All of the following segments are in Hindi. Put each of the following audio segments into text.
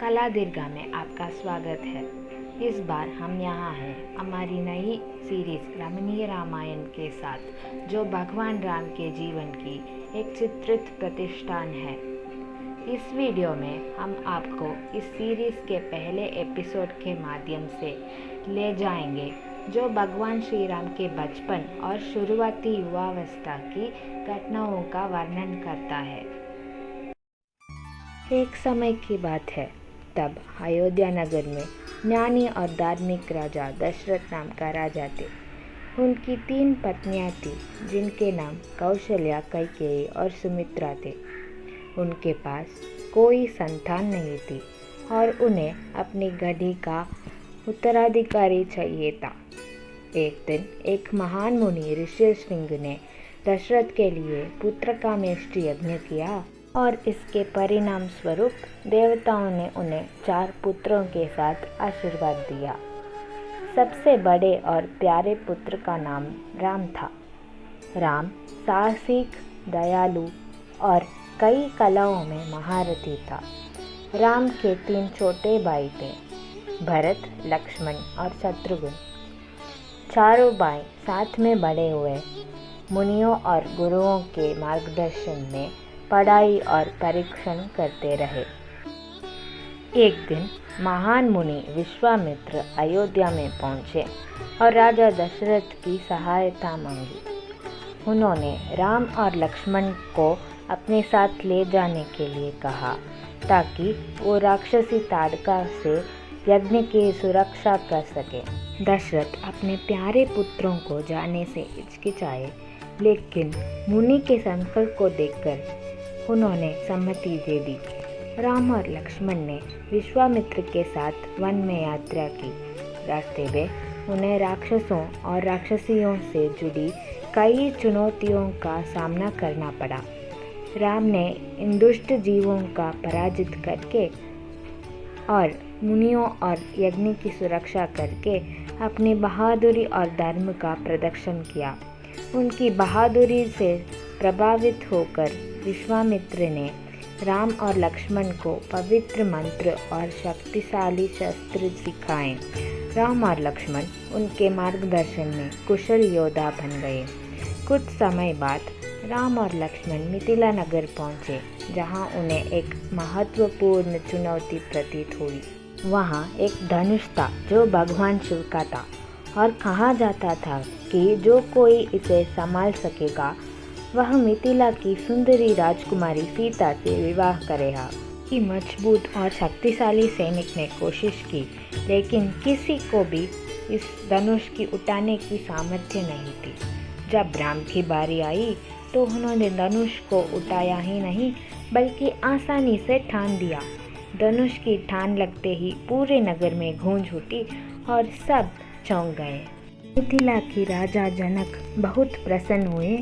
कला दीर्घा में आपका स्वागत है। इस बार हम यहाँ हैं हमारी नई सीरीज रमणीय रामायण के साथ, जो भगवान राम के जीवन की एक चित्रित प्रतिष्ठान है। इस वीडियो में हम आपको इस सीरीज के पहले एपिसोड के माध्यम से ले जाएंगे, जो भगवान श्री राम के बचपन और शुरुआती युवावस्था की घटनाओं का वर्णन करता है। एक समय की बात है, तब अयोध्या नगर में ज्ञानी और धार्मिक राजा दशरथ नाम का राजा थे। उनकी 3 पत्नियां थीं, जिनके नाम कौशल्या, कैकेयी और सुमित्रा थे। उनके पास कोई संतान नहीं थी और उन्हें अपनी गद्दी का उत्तराधिकारी चाहिए था। एक दिन एक महान मुनि ऋषिशृंग ने दशरथ के लिए पुत्र का मेष्टि यज्ञ किया और इसके परिणाम स्वरूप देवताओं ने उन्हें 4 पुत्रों के साथ आशीर्वाद दिया। सबसे बड़े और प्यारे पुत्र का नाम राम था। राम साहसिक, दयालु और कई कलाओं में महारथी था। राम के 3 छोटे भाई थे, भरत, लक्ष्मण और शत्रुघ्न। चारों भाई साथ में बड़े हुए, मुनियों और गुरुओं के मार्गदर्शन में पढ़ाई और परीक्षण करते रहे। एक दिन महान मुनि विश्वामित्र अयोध्या में पहुँचे और राजा दशरथ की सहायता मांगी। उन्होंने राम और लक्ष्मण को अपने साथ ले जाने के लिए कहा, ताकि वो राक्षसी ताड़का से यज्ञ की सुरक्षा कर सके। दशरथ अपने प्यारे पुत्रों को जाने से हिचकिचाए, लेकिन मुनि के संकल्प को देखकर उन्होंने सम्मति दे दी। राम और लक्ष्मण ने विश्वामित्र के साथ वन में यात्रा की। रास्ते में उन्हें राक्षसों और राक्षसियों से जुड़ी कई चुनौतियों का सामना करना पड़ा। राम ने इन दुष्ट जीवों का पराजित करके और मुनियों और यज्ञ की सुरक्षा करके अपनी बहादुरी और धर्म का प्रदर्शन किया। उनकी बहादुरी से प्रभावित होकर विश्वामित्र ने राम और लक्ष्मण को पवित्र मंत्र और शक्तिशाली शस्त्र सिखाए। राम और लक्ष्मण उनके मार्गदर्शन में कुशल योद्धा बन गए। कुछ समय बाद राम और लक्ष्मण मिथिला नगर पहुँचे, जहाँ उन्हें एक महत्वपूर्ण चुनौती प्रतीत हुई। वहाँ एक धनुष था जो भगवान शिव का था, और कहा जाता था कि जो कोई इसे संभाल सकेगा वह मिथिला की सुंदरी राजकुमारी सीता से विवाह करेगा। कि मजबूत और शक्तिशाली सैनिक ने कोशिश की, लेकिन किसी को भी इस धनुष की उठाने की सामर्थ्य नहीं थी। जब राम की बारी आई तो उन्होंने धनुष को उठाया ही नहीं, बल्कि आसानी से ठान दिया। धनुष की ठान लगते ही पूरे नगर में गूंज उठी और सब चौंक गए। मिथिला की राजा जनक बहुत प्रसन्न हुए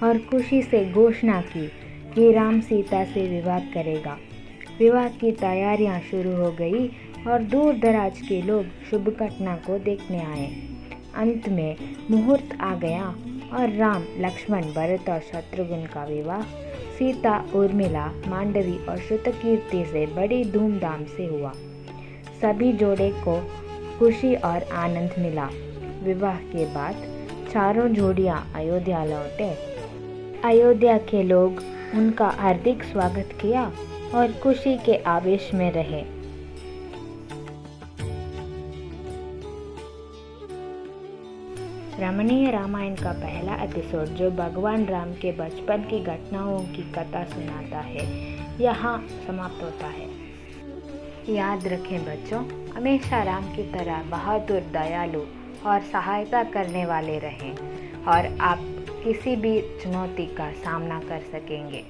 और खुशी से घोषणा की कि राम सीता से विवाह करेगा। विवाह की तैयारियां शुरू हो गई और दूर दराज के लोग शुभ घटना को देखने आए। अंत में मुहूर्त आ गया और राम, लक्ष्मण, भरत और शत्रुघ्न का विवाह सीता, उर्मिला, मांडवी और श्रुतकीर्ति से बड़ी धूमधाम से हुआ। सभी जोड़े को खुशी और आनंद मिला। विवाह के बाद चारों जोड़ियां अयोध्या लौटे। अयोध्या के लोग उनका हार्दिक स्वागत किया और खुशी के आवेश में रहे। रमणीय रामायण का पहला एपिसोड, जो भगवान राम के बचपन की घटनाओं की कथा सुनाता है, यहाँ समाप्त होता है। याद रखें बच्चों, हमेशा राम की तरह बहादुर, दयालु और सहायता करने वाले रहें और आप किसी भी चुनौती का सामना कर सकेंगे।